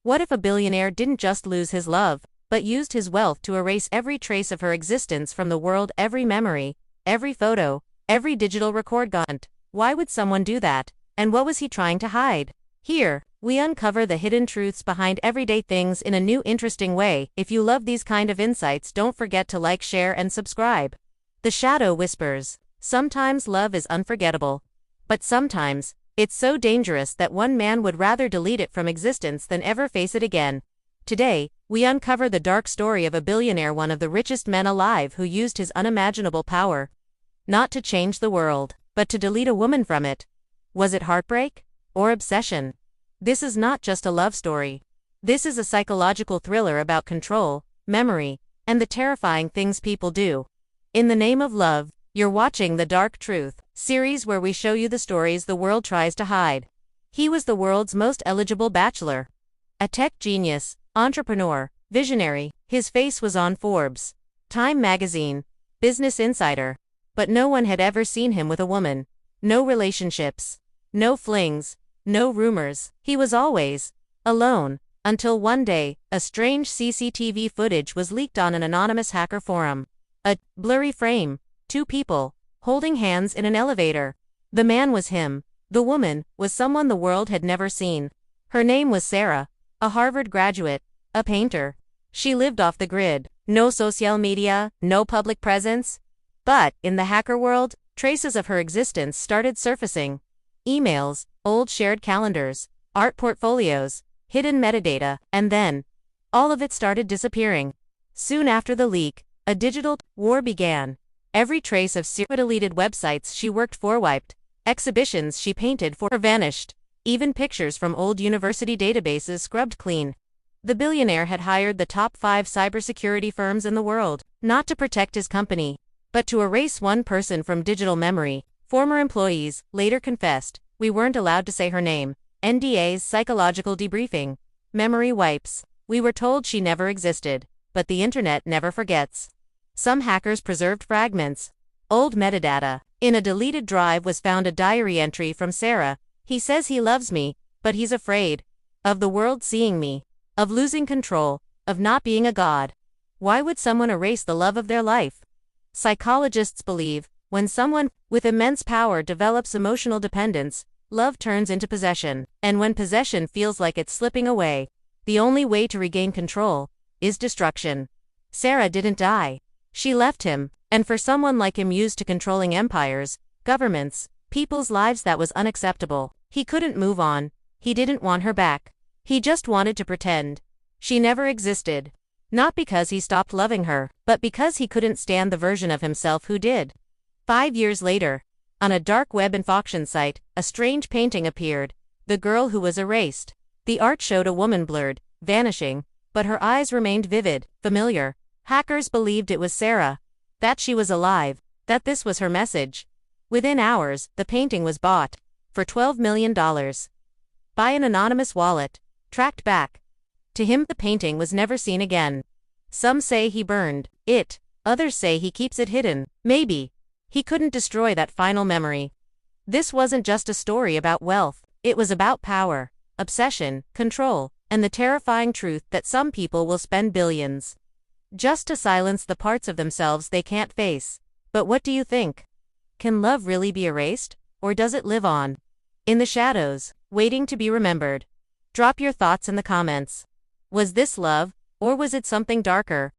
What if a billionaire didn't just lose his love, but used his wealth to erase every trace of her existence from the world, every memory, every photo, every digital record gone? Why would someone do that? And what was he trying to hide? Here, we uncover the hidden truths behind everyday things in a new interesting way. If you love these kind of insights, don't forget to like, share, and subscribe. The Shadow Whispers. Sometimes love is unforgettable. But sometimes, it's so dangerous that one man would rather delete it from existence than ever face it again. Today, we uncover the dark story of a billionaire, one of the richest men alive, who used his unimaginable power not to change the world, but to delete a woman from it. Was it heartbreak? Or obsession? This is not just a love story. This is a psychological thriller about control, memory, and the terrifying things people do in the name of love. You're watching The Dark Truth series, where we show you the stories the world tries to hide. He was the world's most eligible bachelor. A tech genius, entrepreneur, visionary. His face was on Forbes, Time magazine, Business Insider. But no one had ever seen him with a woman. No relationships. No flings. No rumors. He was always alone. Until one day, a strange CCTV footage was leaked on an anonymous hacker forum. A blurry frame. Two people, holding hands in an elevator. The man was him. The woman was someone the world had never seen. Her name was Sarah, a Harvard graduate, a painter. She lived off the grid. No social media, no public presence. But, in the hacker world, traces of her existence started surfacing. Emails, old shared calendars, art portfolios, hidden metadata, and then, all of it started disappearing. Soon after the leak, a digital war began. Every trace of Sarah deleted, websites she worked for wiped, exhibitions she painted for vanished, even pictures from old university databases scrubbed clean. The billionaire had hired the top 5 cybersecurity firms in the world, not to protect his company, but to erase one person from digital memory. Former employees later confessed, "We weren't allowed to say her name." NDAs, psychological debriefing. Memory wipes. We were told she never existed, but the internet never forgets. Some hackers preserved fragments. Old metadata. In a deleted drive was found a diary entry from Sarah. "He says he loves me, but he's afraid of the world seeing me, of losing control, of not being a god." Why would someone erase the love of their life? Psychologists believe, when someone with immense power develops emotional dependence, love turns into possession. And when possession feels like it's slipping away, the only way to regain control is destruction. Sarah didn't die. She left him, and for someone like him used to controlling empires, governments, people's lives, that was unacceptable. He couldn't move on. He didn't want her back. He just wanted to pretend she never existed. Not because he stopped loving her, but because he couldn't stand the version of himself who did. 5 years later, on a dark web auction site, a strange painting appeared. The girl who was erased. The art showed a woman blurred, vanishing, but her eyes remained vivid, familiar. Hackers believed it was Sarah, that she was alive, that this was her message. Within hours, the painting was bought for $12 million by an anonymous wallet. Tracked back to him, the painting was never seen again. Some say he burned it, others say he keeps it hidden. Maybe he couldn't destroy that final memory. This wasn't just a story about wealth, it was about power, obsession, control, and the terrifying truth that some people will spend billions just to silence the parts of themselves they can't face. But what do you think? Can love really be erased, or does it live on in the shadows, waiting to be remembered? Drop your thoughts in the comments. Was this love, or was it something darker?